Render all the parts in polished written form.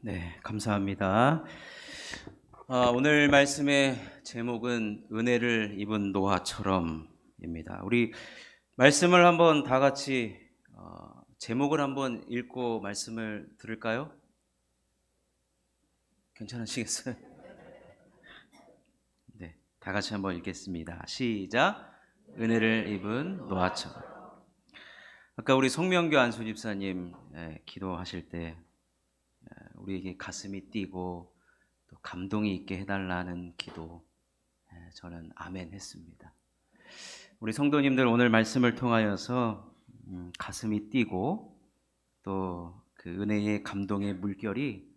네, 감사합니다. 오늘 말씀의 제목은 은혜를 입은 노아처럼입니다. 우리 말씀을 한번 다 같이 제목을 한번 읽고 말씀을 들을까요? 괜찮으시겠어요? 네, 다 같이 한번 읽겠습니다. 시작. 은혜를 입은 노아처럼. 아까 우리 송명교 안수 집사님 기도하실 때 우리에게 가슴이 뛰고 또 감동이 있게 해달라는 기도, 저는 아멘 했습니다. 우리 성도님들 오늘 말씀을 통하여서 가슴이 뛰고 또 그 은혜의 감동의 물결이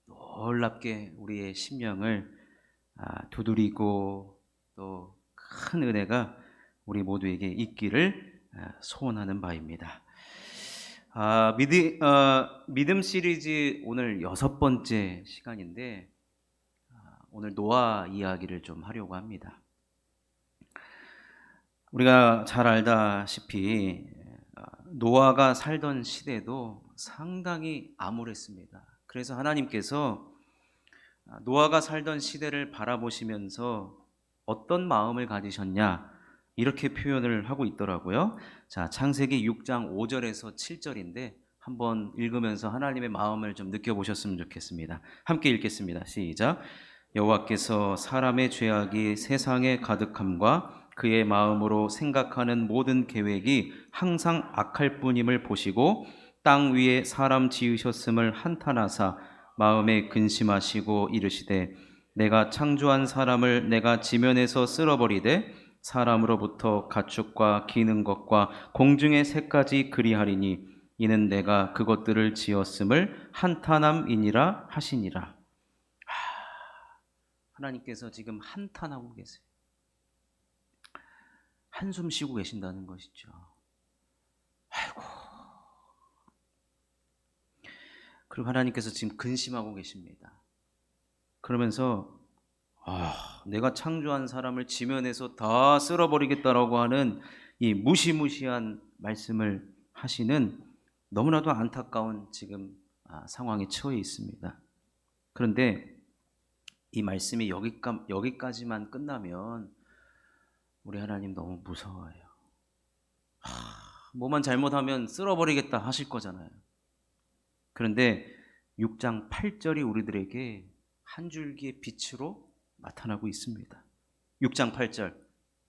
놀랍게 우리의 심령을 두드리고 또 큰 은혜가 우리 모두에게 있기를 소원하는 바입니다. 믿음 시리즈 오늘 6번째 시간인데 오늘 노아 이야기를 좀 하려고 합니다. 우리가 잘 알다시피 노아가 살던 시대도 상당히 암울했습니다. 그래서 하나님께서 노아가 살던 시대를 바라보시면서 어떤 마음을 가지셨냐 이렇게 표현을 하고 있더라고요. 자, 창세기 6장 5절에서 7절인데 한번 읽으면서 하나님의 마음을 좀 느껴보셨으면 좋겠습니다. 함께 읽겠습니다. 시작. 여호와께서 사람의 죄악이 세상에 가득함과 그의 마음으로 생각하는 모든 계획이 항상 악할 뿐임을 보시고 땅 위에 사람 지으셨음을 한탄하사 마음에 근심하시고 이르시되 내가 창조한 사람을 내가 지면에서 쓸어버리되 사람으로부터 가축과 기는 것과 공중의 새까지 그리하리니 이는 내가 그것들을 지었음을 한탄함이니라 하시니라. 하나님께서 지금 한탄하고 계세요. 한숨 쉬고 계신다는 것이죠. 아이고. 그리고 하나님께서 지금 근심하고 계십니다. 그러면서 내가 창조한 사람을 지면에서 다 쓸어버리겠다라고 하는 이 무시무시한 말씀을 하시는 너무나도 안타까운 지금 상황에 처해 있습니다. 그런데 이 말씀이 여기까지만 끝나면 우리 하나님 너무 무서워요. 뭐만 잘못하면 쓸어버리겠다 하실 거잖아요. 그런데 6장 8절이 우리들에게 한 줄기의 빛으로 나타나고 있습니다. 6장 8절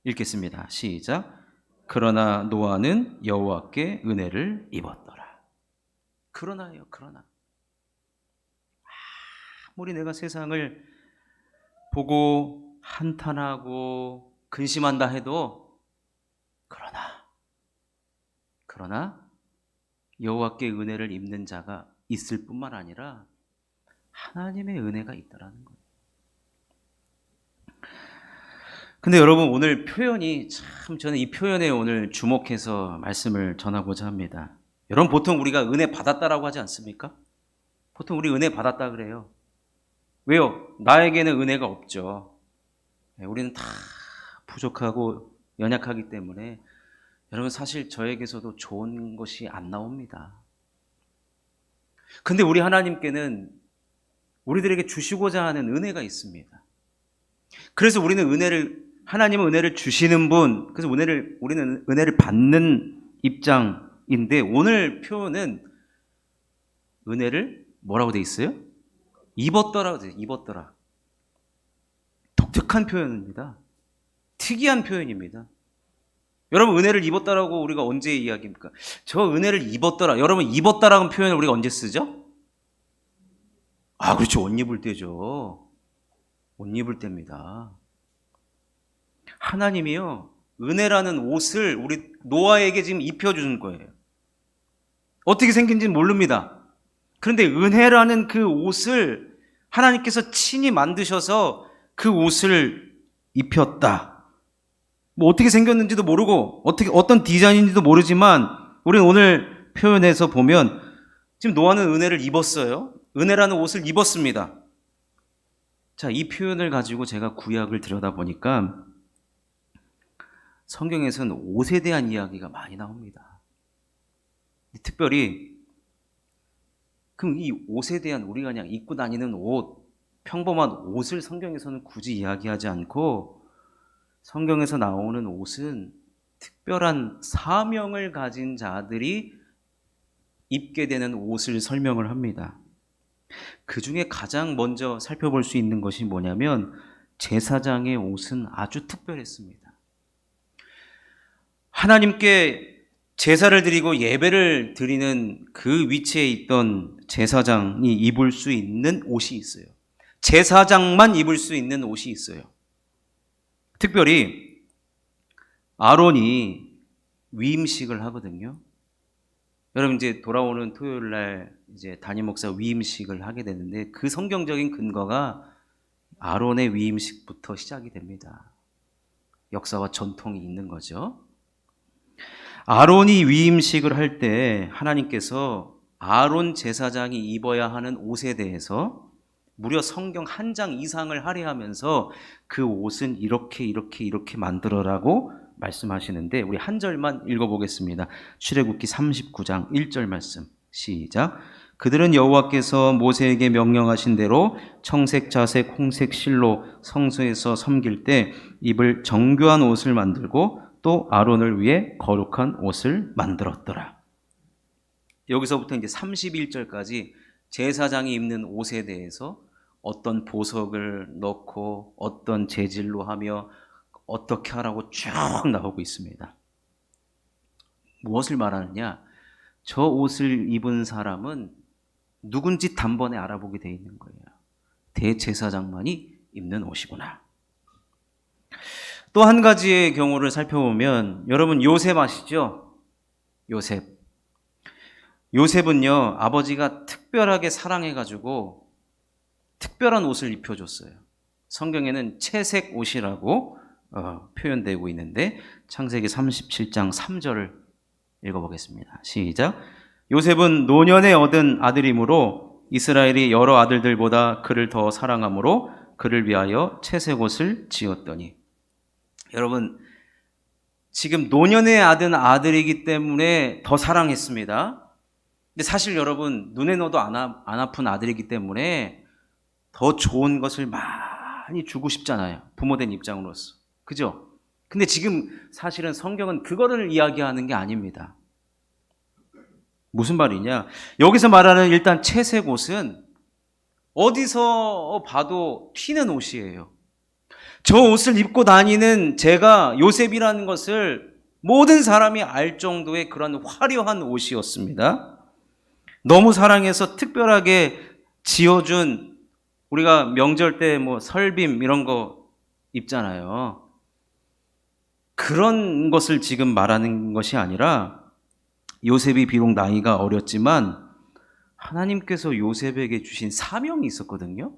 읽겠습니다. 시작. 그러나 노아는 여호와께 은혜를 입었더라. 그러나요, 그러나. 아무리 내가 세상을 보고 한탄하고 근심한다 해도 그러나 여호와께 은혜를 입는 자가 있을 뿐만 아니라 하나님의 은혜가 있다라는 거예요. 근데 여러분 오늘 표현이 참 저는 이 표현에 오늘 주목해서 말씀을 전하고자 합니다. 여러분 보통 우리가 은혜 받았다라고 하지 않습니까? 보통 우리 은혜 받았다 그래요. 왜요? 나에게는 은혜가 없죠. 우리는 다 부족하고 연약하기 때문에 여러분 사실 저에게서도 좋은 것이 안 나옵니다. 근데 우리 하나님께는 우리들에게 주시고자 하는 은혜가 있습니다. 그래서 하나님은 은혜를 주시는 분, 그래서 우리는 은혜를 받는 입장인데 오늘 표현은 은혜를 뭐라고 돼 있어요? 입었더라고 돼 있어요. 입었더라. 독특한 표현입니다. 특이한 표현입니다. 여러분 은혜를 입었다라고 우리가 언제 이야기합니까? 저 은혜를 입었더라. 여러분 입었다라는 표현을 우리가 언제 쓰죠? 그렇죠. 옷 입을 때죠. 옷 입을 때입니다. 하나님이요 은혜라는 옷을 우리 노아에게 지금 입혀주는 거예요. 어떻게 생긴지는 모릅니다. 그런데 은혜라는 그 옷을 하나님께서 친히 만드셔서 그 옷을 입혔다. 뭐 어떻게 생겼는지도 모르고 어떤 디자인인지도 모르지만 우리는 오늘 표현에서 보면 지금 노아는 은혜를 입었어요. 은혜라는 옷을 입었습니다. 자, 이 표현을 가지고 제가 구약을 들여다보니까 성경에서는 옷에 대한 이야기가 많이 나옵니다. 특별히 그럼 이 옷에 대한 우리가 그냥 입고 다니는 옷, 평범한 옷을 성경에서는 굳이 이야기하지 않고 성경에서 나오는 옷은 특별한 사명을 가진 자들이 입게 되는 옷을 설명을 합니다. 그 중에 가장 먼저 살펴볼 수 있는 것이 뭐냐면 제사장의 옷은 아주 특별했습니다. 하나님께 제사를 드리고 예배를 드리는 그 위치에 있던 제사장이 입을 수 있는 옷이 있어요. 제사장만 입을 수 있는 옷이 있어요. 특별히 아론이 위임식을 하거든요. 여러분 이제 돌아오는 토요일 날 이제 담임 목사 위임식을 하게 되는데 그 성경적인 근거가 아론의 위임식부터 시작이 됩니다. 역사와 전통이 있는 거죠. 아론이 위임식을 할 때 하나님께서 아론 제사장이 입어야 하는 옷에 대해서 무려 성경 한 장 이상을 할애하면서 그 옷은 이렇게 만들어라고 말씀하시는데 우리 한 절만 읽어보겠습니다. 출애굽기 39장 1절 말씀 시작. 그들은 여호와께서 모세에게 명령하신 대로 청색, 자색, 홍색 실로 성소에서 섬길 때 입을 정교한 옷을 만들고 또 아론을 위해 거룩한 옷을 만들었더라. 여기서부터 이제 31절까지 제사장이 입는 옷에 대해서 어떤 보석을 넣고 어떤 재질로 하며 어떻게 하라고 쭉 나오고 있습니다. 무엇을 말하느냐? 저 옷을 입은 사람은 누군지 단번에 알아보게 돼 있는 거예요. 대제사장만이 입는 옷이구나. 또 한 가지의 경우를 살펴보면 여러분 요셉 아시죠? 요셉은요 아버지가 특별하게 사랑해가지고 특별한 옷을 입혀줬어요. 성경에는 채색 옷이라고 표현되고 있는데 창세기 37장 3절을 읽어보겠습니다. 시작. 요셉은 노년에 얻은 아들이므로 이스라엘이 여러 아들들보다 그를 더 사랑하므로 그를 위하여 채색 옷을 지었더니. 여러분 지금 노년에 얻은 아들이기 때문에 더 사랑했습니다. 근데 사실 여러분 눈에 넣어도 안 아픈 아들이기 때문에 더 좋은 것을 많이 주고 싶잖아요. 부모된 입장으로서. 그죠? 근데 지금 사실은 성경은 그거를 이야기하는 게 아닙니다. 무슨 말이냐? 여기서 말하는 일단 채색 옷은 어디서 봐도 튀는 옷이에요. 저 옷을 입고 다니는 제가 요셉이라는 것을 모든 사람이 알 정도의 그런 화려한 옷이었습니다. 너무 사랑해서 특별하게 지어준 우리가 명절 때 뭐 설빔 이런 거 입잖아요. 그런 것을 지금 말하는 것이 아니라 요셉이 비록 나이가 어렸지만 하나님께서 요셉에게 주신 사명이 있었거든요.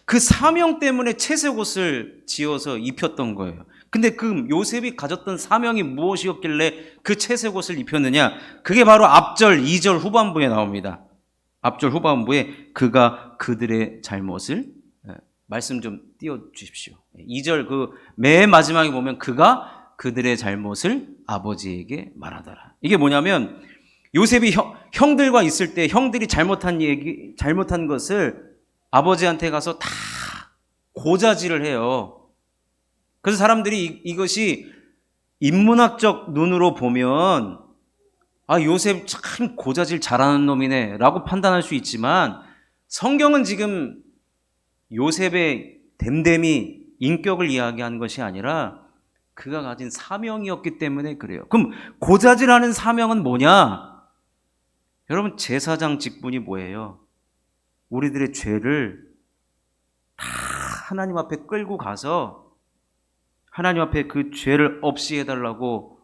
그 사명 때문에 채색 옷을 지어서 입혔던 거예요. 근데 그 요셉이 가졌던 사명이 무엇이었길래 그 채색 옷을 입혔느냐? 그게 바로 앞절 2절 후반부에 나옵니다. 앞절 후반부에 그가 그들의 잘못을 말씀 좀 띄워주십시오. 2절 그 맨 마지막에 보면 그가 그들의 잘못을 아버지에게 말하더라. 이게 뭐냐면 요셉이 형들과 있을 때 형들이 잘못한 것을 아버지한테 가서 다 고자질을 해요. 그래서 사람들이 이것이 인문학적 눈으로 보면 아 요셉 참 고자질 잘하는 놈이네 라고 판단할 수 있지만 성경은 지금 요셉의 됨됨이 인격을 이야기하는 것이 아니라 그가 가진 사명이었기 때문에 그래요. 그럼 고자질하는 사명은 뭐냐? 여러분 제사장 직분이 뭐예요? 우리들의 죄를 다 하나님 앞에 끌고 가서 하나님 앞에 그 죄를 없이 해달라고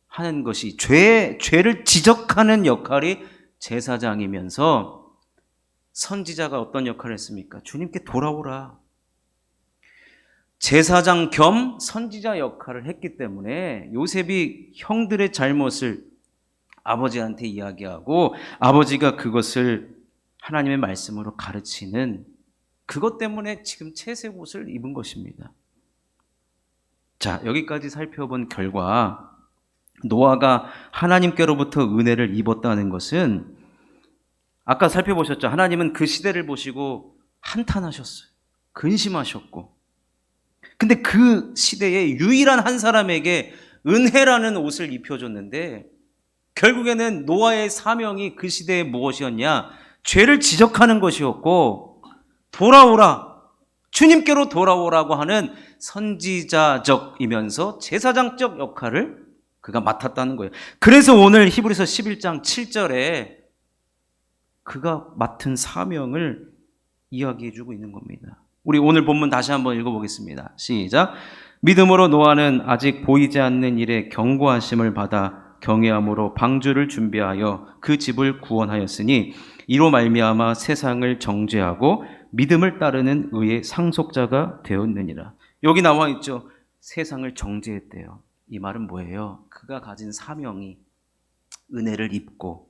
하는 것이 죄를 지적하는 역할이 제사장이면서 선지자가 어떤 역할을 했습니까? 주님께 돌아오라. 제사장 겸 선지자 역할을 했기 때문에 요셉이 형들의 잘못을 아버지한테 이야기하고 아버지가 그것을 하나님의 말씀으로 가르치는 그것 때문에 지금 채색 옷을 입은 것입니다. 자, 여기까지 살펴본 결과 노아가 하나님께로부터 은혜를 입었다는 것은 아까 살펴보셨죠? 하나님은 그 시대를 보시고 한탄하셨어요. 근심하셨고. 근데 그 시대에 유일한 한 사람에게 은혜라는 옷을 입혀줬는데 결국에는 노아의 사명이 그 시대에 무엇이었냐? 죄를 지적하는 것이었고 돌아오라, 주님께로 돌아오라고 하는 선지자적이면서 제사장적 역할을 그가 맡았다는 거예요. 그래서 오늘 히브리서 11장 7절에 그가 맡은 사명을 이야기해주고 있는 겁니다. 우리 오늘 본문 다시 한번 읽어보겠습니다. 시작. 믿음으로 노아는 아직 보이지 않는 일에 경고하심을 받아 경외함으로 방주를 준비하여 그 집을 구원하였으니 이로 말미암아 세상을 정죄하고 믿음을 따르는 의의 상속자가 되었느니라. 여기 나와 있죠. 세상을 정죄했대요. 이 말은 뭐예요? 그가 가진 사명이 은혜를 입고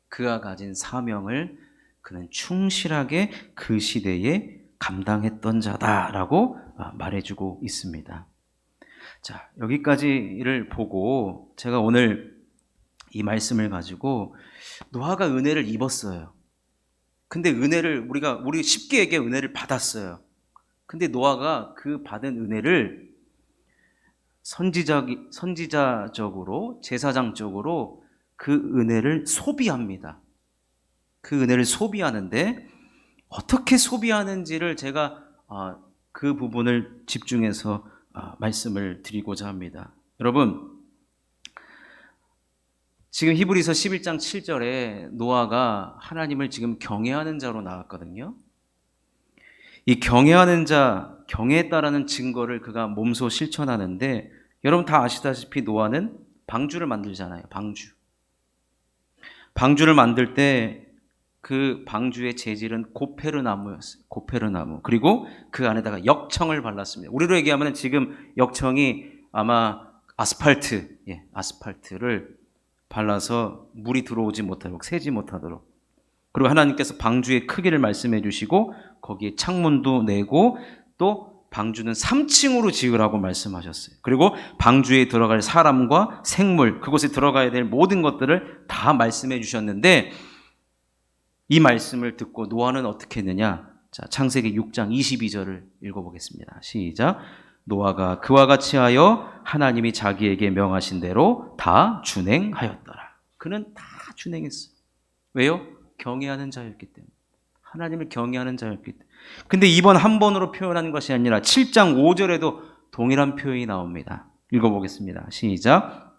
그가 가진 사명을 그는 충실하게 그 시대에 감당했던 자다라고 말해주고 있습니다. 자, 여기까지를 보고 제가 오늘 이 말씀을 가지고 노아가 은혜를 입었어요. 근데 은혜를 우리 쉽게 얘기해 은혜를 받았어요. 근데 노아가 그 받은 은혜를 선지자적으로 제사장적으로 그 은혜를 소비합니다. 그 은혜를 소비하는데 어떻게 소비하는지를 제가 그 부분을 집중해서 말씀을 드리고자 합니다. 여러분, 지금 히브리서 11장 7절에 노아가 하나님을 지금 경외하는 자로 나왔거든요. 이 경외하는 자, 경외했다라는 증거를 그가 몸소 실천하는데 여러분 다 아시다시피 노아는 방주를 만들잖아요. 방주를 만들 때 그 방주의 재질은 고페르나무였어요. 고페르나무. 그리고 그 안에다가 역청을 발랐습니다. 우리로 얘기하면 지금 역청이 아마 아스팔트를 발라서 물이 들어오지 못하도록, 새지 못하도록. 그리고 하나님께서 방주의 크기를 말씀해 주시고 거기에 창문도 내고 또 방주는 3층으로 지으라고 말씀하셨어요. 그리고 방주에 들어갈 사람과 생물, 그곳에 들어가야 될 모든 것들을 다 말씀해 주셨는데 이 말씀을 듣고 노아는 어떻게 했느냐? 자, 창세기 6장 22절을 읽어보겠습니다. 시작. 노아가 그와 같이 하여 하나님이 자기에게 명하신 대로 다 준행하였더라. 그는 다 준행했어요. 왜요? 경외하는 자였기 때문에. 하나님을 경외하는 자였기 때문에. 근데 이번 한 번으로 표현한 것이 아니라 7장 5절에도 동일한 표현이 나옵니다. 읽어보겠습니다. 시작.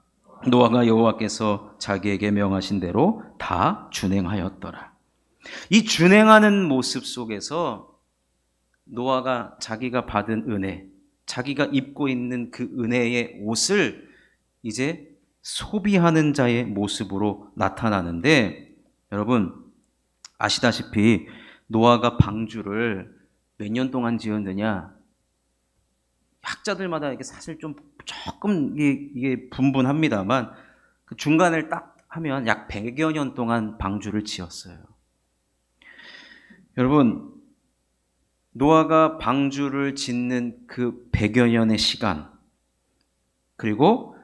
노아가 여호와께서 자기에게 명하신 대로 다 준행하였더라. 이 준행하는 모습 속에서 노아가 자기가 받은 은혜, 자기가 입고 있는 그 은혜의 옷을 이제 소비하는 자의 모습으로 나타나는데 여러분 아시다시피 노아가 방주를 몇 년 동안 지었느냐? 학자들마다 이게 사실 좀 조금 이게 분분합니다만 그 중간을 딱 하면 약 100여 년 동안 방주를 지었어요. 여러분, 노아가 방주를 짓는 그 100여 년의 시간, 그리고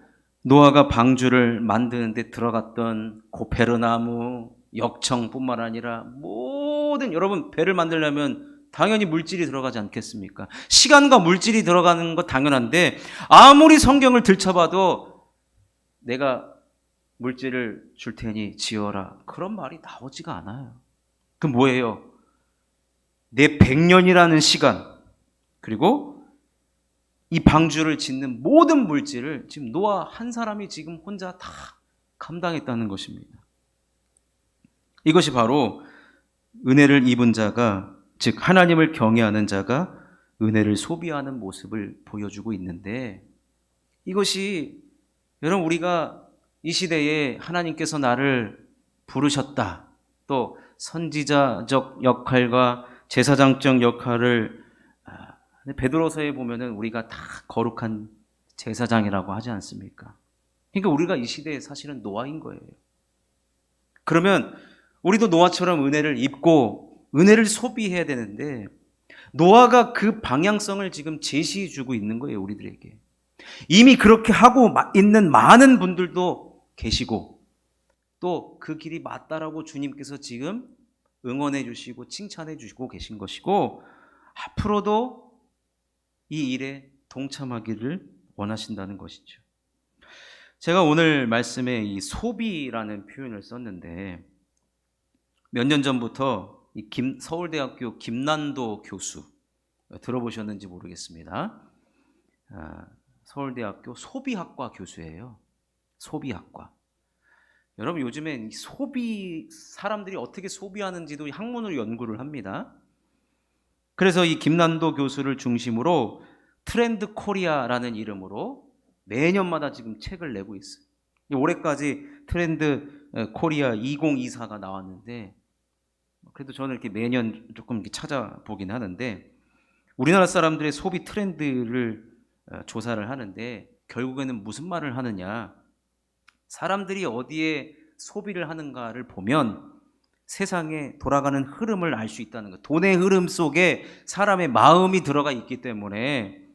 노아가 방주를 만드는데 들어갔던 고페르나무, 역청뿐만 아니라 모든 여러분 배를 만들려면 당연히 물질이 들어가지 않겠습니까? 시간과 물질이 들어가는 거 당연한데 아무리 성경을 들춰봐도 내가 물질을 줄 테니 지어라 그런 말이 나오지가 않아요. 그 뭐예요? 내 100년이라는 시간 그리고 이 방주를 짓는 모든 물질을 지금 노아 한 사람이 지금 혼자 다 감당했다는 것입니다. 이것이 바로 은혜를 입은 자가 즉 하나님을 경외하는 자가 은혜를 소비하는 모습을 보여주고 있는데 이것이 여러분 우리가 이 시대에 하나님께서 나를 부르셨다 또 선지자적 역할과 제사장적 역할을 베드로서에 보면은 우리가 다 거룩한 제사장이라고 하지 않습니까? 그러니까 우리가 이 시대에 사실은 노아인 거예요. 그러면 우리도 노아처럼 은혜를 입고 은혜를 소비해야 되는데 노아가 그 방향성을 지금 제시해 주고 있는 거예요, 우리들에게. 이미 그렇게 하고 있는 많은 분들도 계시고 또 그 길이 맞다라고 주님께서 지금 응원해 주시고 칭찬해 주시고 계신 것이고, 앞으로도 이 일에 동참하기를 원하신다는 것이죠. 제가 오늘 말씀에 이 소비라는 표현을 썼는데, 몇 년 전부터 이 서울대학교 김난도 교수 들어보셨는지 모르겠습니다. 서울대학교 소비학과 교수예요. 소비학과. 여러분, 요즘엔 사람들이 어떻게 소비하는지도 학문으로 연구를 합니다. 그래서 이 김난도 교수를 중심으로 트렌드 코리아라는 이름으로 매년마다 지금 책을 내고 있어요. 올해까지 트렌드 코리아 2024가 나왔는데, 그래도 저는 이렇게 매년 조금 이렇게 찾아보긴 하는데, 우리나라 사람들의 소비 트렌드를 조사를 하는데, 결국에는 무슨 말을 하느냐, 사람들이 어디에 소비를 하는가를 보면 세상에 돌아가는 흐름을 알 수 있다는 것. 돈의 흐름 속에 사람의 마음이 들어가 있기 때문에,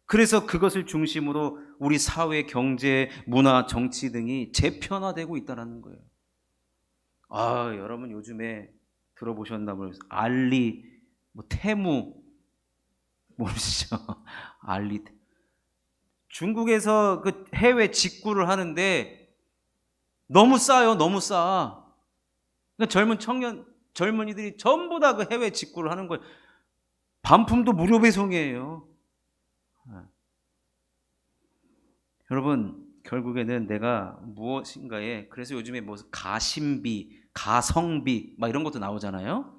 그래서 그것을 중심으로 우리 사회, 경제, 문화, 정치 등이 재편화되고 있다는 거예요. 여러분 요즘에 들어보셨나 모르겠어요. 알리, 테무 모르시죠? 알리. 중국에서 그 해외 직구를 하는데 너무 싸요. 너무 싸. 그러니까 젊은이들이 전부 다 그 해외 직구를 하는 거예요. 반품도 무료 배송이에요. 여러분, 결국에는 내가 무엇인가에, 그래서 요즘에 가심비, 가성비 막 이런 것도 나오잖아요.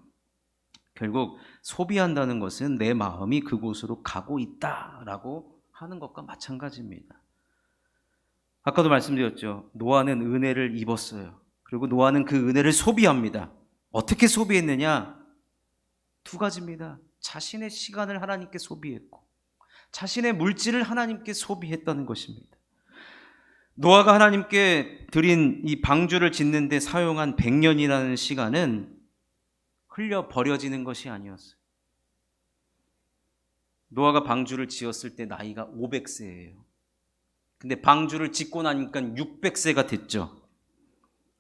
결국 소비한다는 것은 내 마음이 그곳으로 가고 있다라고 하는 것과 마찬가지입니다. 아까도 말씀드렸죠. 노아는 은혜를 입었어요. 그리고 노아는 그 은혜를 소비합니다. 어떻게 소비했느냐? 두 가지입니다. 자신의 시간을 하나님께 소비했고, 자신의 물질을 하나님께 소비했다는 것입니다. 노아가 하나님께 드린 이 방주를 짓는 데 사용한 100년이라는 시간은 흘려 버려지는 것이 아니었어요. 노아가 방주를 지었을 때 나이가 500세예요. 근데 방주를 짓고 나니까 600세가 됐죠.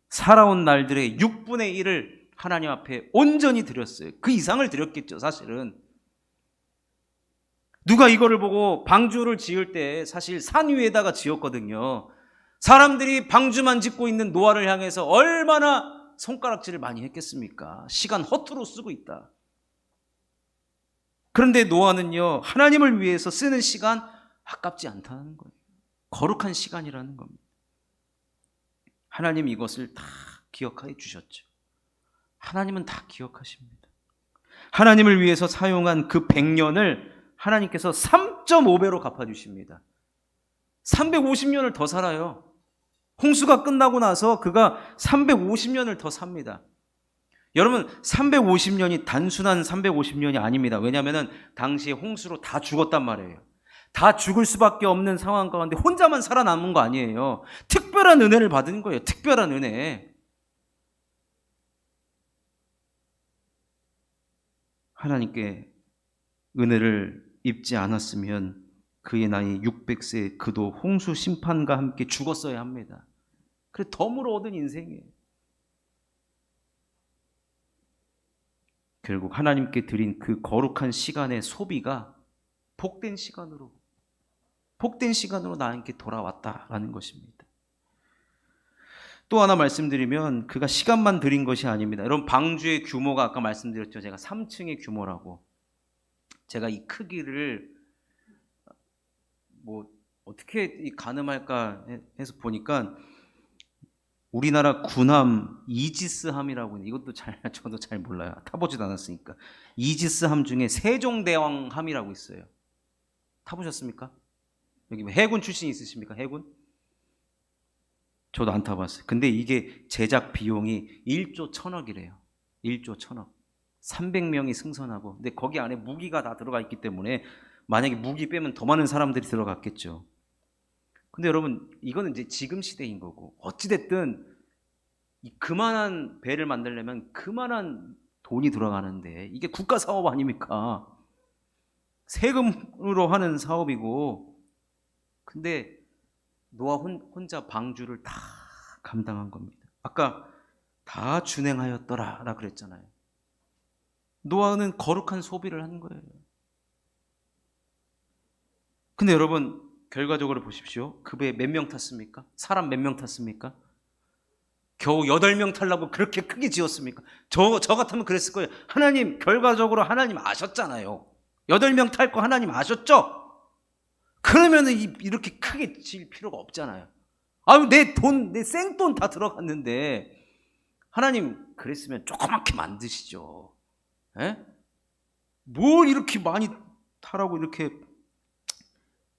살아온 날들의 6분의 1을 하나님 앞에 온전히 드렸어요. 그 이상을 드렸겠죠, 사실은. 누가 이거를 보고 방주를 지을 때 사실 산 위에다가 지었거든요. 사람들이 방주만 짓고 있는 노아를 향해서 얼마나 손가락질을 많이 했겠습니까? 시간 허투루 쓰고 있다. 그런데 노아는요, 하나님을 위해서 쓰는 시간 아깝지 않다는 거예요. 거룩한 시간이라는 겁니다. 하나님 이것을 다 기억해 주셨죠. 하나님은 다 기억하십니다. 하나님을 위해서 사용한 그 100년을 하나님께서 3.5배로 갚아주십니다. 350년을 더 살아요. 홍수가 끝나고 나서 그가 350년을 더 삽니다. 여러분, 350년이 단순한 350년이 아닙니다. 왜냐하면 당시에 홍수로 다 죽었단 말이에요. 다 죽을 수밖에 없는 상황 가운데 혼자만 살아남은 거 아니에요. 특별한 은혜를 받은 거예요. 특별한 은혜. 하나님께 은혜를 입지 않았으면 그의 나이 600세 그도 홍수 심판과 함께 죽었어야 합니다. 그래 덤으로 얻은 인생이에요. 결국 하나님께 드린 그 거룩한 시간의 소비가 복된 시간으로 나에게 돌아왔다라는 것입니다. 또 하나 말씀드리면 그가 시간만 드린 것이 아닙니다. 여러분, 방주의 규모가 아까 말씀드렸죠. 제가 3층의 규모라고. 제가 이 크기를 어떻게 가늠할까 해서 보니까 우리나라 군함 이지스함이라고 있는데, 이것도 저도 잘 몰라요. 타보지도 않았으니까. 이지스함 중에 세종대왕함이라고 있어요. 타보셨습니까? 여기 해군 출신 있으십니까? 해군? 저도 안 타봤어요. 근데 이게 제작 비용이 1조 1천억이래요. 1조 1천억. 300명이 승선하고, 근데 거기 안에 무기가 다 들어가 있기 때문에 만약에 무기 빼면 더 많은 사람들이 들어갔겠죠. 근데 여러분, 이거는 이제 지금 시대인 거고, 어찌됐든 그만한 배를 만들려면 그만한 돈이 들어가는데, 이게 국가 사업 아닙니까? 세금으로 하는 사업이고. 근데 노아 혼자 방주를 다 감당한 겁니다. 아까 다 준행하였더라라 그랬잖아요. 노아는 거룩한 소비를 한 거예요. 근데 여러분 결과적으로 보십시오. 그 배에 몇 명 탔습니까? 사람 몇 명 탔습니까? 겨우 8명 타려고 그렇게 크게 지었습니까? 저 같으면 그랬을 거예요. 하나님, 결과적으로 하나님 아셨잖아요. 8명 탈 거 하나님 아셨죠? 그러면은 이렇게 크게 질 필요가 없잖아요. 아유, 내 생돈 다 들어갔는데 하나님 그랬으면 조그맣게 만드시죠. 에? 뭘 이렇게 많이 타라고 이렇게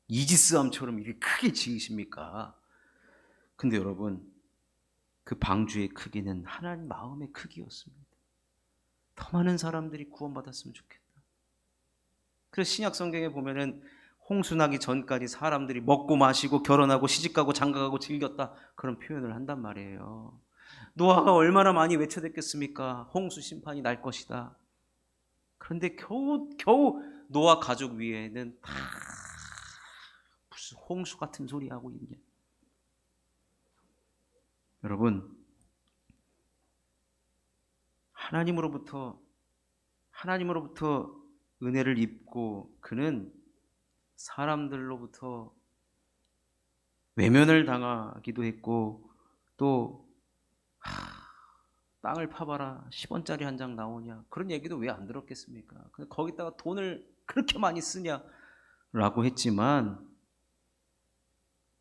이지스함처럼 이렇게 크게 지으십니까? 근데 여러분, 그 방주의 크기는 하나님 마음의 크기였습니다. 더 많은 사람들이 구원받았으면 좋겠다. 그래서 신약 성경에 보면은 홍수 나기 전까지 사람들이 먹고 마시고 결혼하고 시집가고 장가가고 즐겼다, 그런 표현을 한단 말이에요. 노아가 얼마나 많이 외쳐댔겠습니까? 홍수 심판이 날 것이다. 그런데 겨우 노아 가족 위에는 다 무슨 홍수 같은 소리 하고 있냐. 여러분, 하나님으로부터 은혜를 입고 그는 사람들로부터 외면을 당하기도 했고, 또 땅을 파봐라 10원짜리 한 장 나오냐, 그런 얘기도 왜 안 들었겠습니까? 거기다가 돈을 그렇게 많이 쓰냐라고 했지만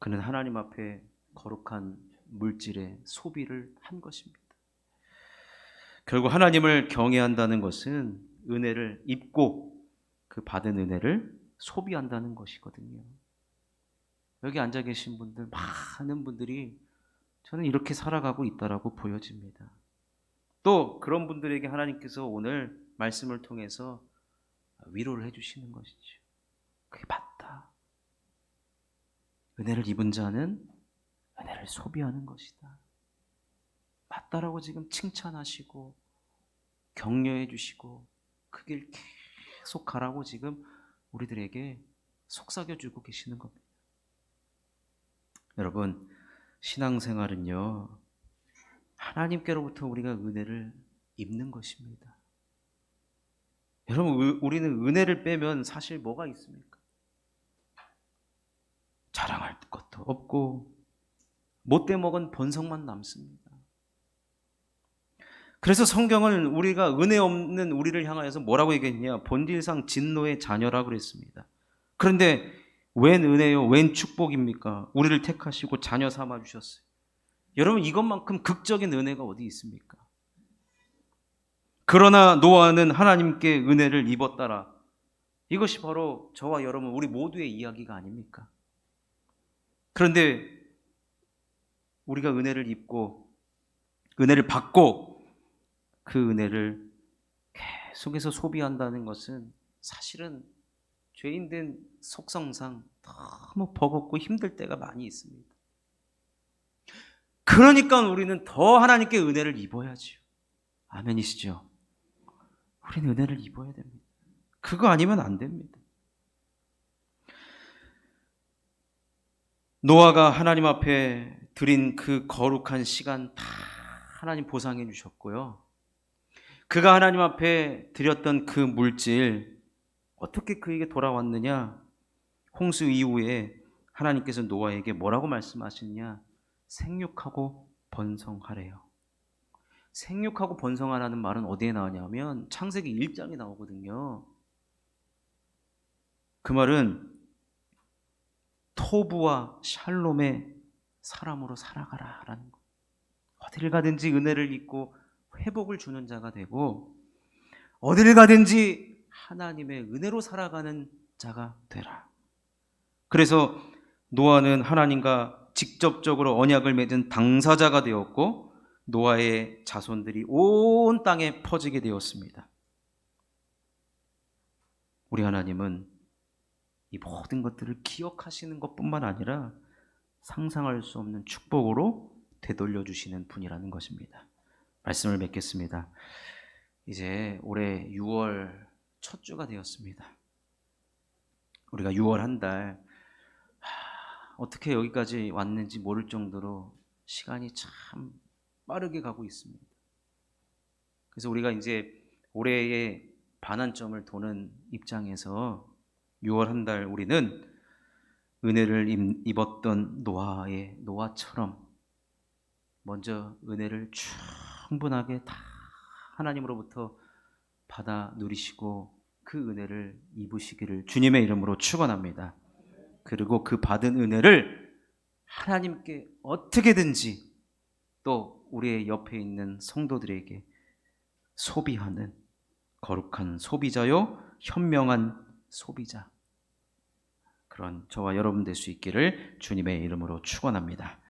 그는 하나님 앞에 거룩한 물질의 소비를 한 것입니다. 결국 하나님을 경외한다는 것은 은혜를 입고 그 받은 은혜를 소비한다는 것이거든요. 여기 앉아 계신 분들, 많은 분들이 저는 이렇게 살아가고 있다라고 보여집니다. 또 그런 분들에게 하나님께서 오늘 말씀을 통해서 위로를 해주시는 것이죠. 그게 맞다. 은혜를 입은 자는 은혜를 소비하는 것이다. 맞다라고 지금 칭찬하시고 격려해 주시고 그 길 계속 가라고 지금 우리들에게 속삭여주고 계시는 겁니다. 여러분, 신앙생활은요, 하나님께로부터 우리가 은혜를 입는 것입니다. 여러분, 우리는 은혜를 빼면 사실 뭐가 있습니까? 자랑할 것도 없고 못돼 먹은 본성만 남습니다. 그래서 성경은 우리가 은혜 없는 우리를 향하여서 뭐라고 얘기했냐? 본질상 진노의 자녀라고 그랬습니다. 그런데 웬 은혜요? 웬 축복입니까? 우리를 택하시고 자녀 삼아 주셨어요. 여러분, 이것만큼 극적인 은혜가 어디 있습니까? 그러나 노아는 하나님께 은혜를 입었다라. 이것이 바로 저와 여러분, 우리 모두의 이야기가 아닙니까? 그런데 우리가 은혜를 입고 은혜를 받고 그 은혜를 계속해서 소비한다는 것은 사실은 죄인된 속성상 너무 버겁고 힘들 때가 많이 있습니다. 그러니까 우리는 더 하나님께 은혜를 입어야죠. 아멘이시죠? 우리는 은혜를 입어야 됩니다. 그거 아니면 안 됩니다. 노아가 하나님 앞에 드린 그 거룩한 시간 다 하나님 보상해 주셨고요. 그가 하나님 앞에 드렸던 그 물질 어떻게 그에게 돌아왔느냐? 홍수 이후에 하나님께서 노아에게 뭐라고 말씀하시느냐? 생육하고 번성하래요. 생육하고 번성하라는 말은 어디에 나오냐면 창세기 1장에 나오거든요. 그 말은 토부와 샬롬의 사람으로 살아가라라는 거. 어디를 가든지 은혜를 입고 회복을 주는 자가 되고 어디를 가든지 하나님의 은혜로 살아가는 자가 되라. 그래서 노아는 하나님과 직접적으로 언약을 맺은 당사자가 되었고 노아의 자손들이 온 땅에 퍼지게 되었습니다. 우리 하나님은 이 모든 것들을 기억하시는 것뿐만 아니라 상상할 수 없는 축복으로 되돌려 주시는 분이라는 것입니다. 말씀을 맺겠습니다. 이제 올해 6월 첫 주가 되었습니다. 우리가 6월 한 달 어떻게 여기까지 왔는지 모를 정도로 시간이 참 빠르게 가고 있습니다. 그래서 우리가 이제 올해의 반환점을 도는 입장에서 6월 한 달 우리는 은혜를 입었던 노아처럼 먼저 은혜를 충분하게 다 하나님으로부터 받아 누리시고 그 은혜를 입으시기를 주님의 이름으로 축원합니다. 그리고 그 받은 은혜를 하나님께 어떻게든지 또 우리의 옆에 있는 성도들에게 소비하는 거룩한 소비자요 현명한 소비자, 그런 저와 여러분 될 수 있기를 주님의 이름으로 축원합니다.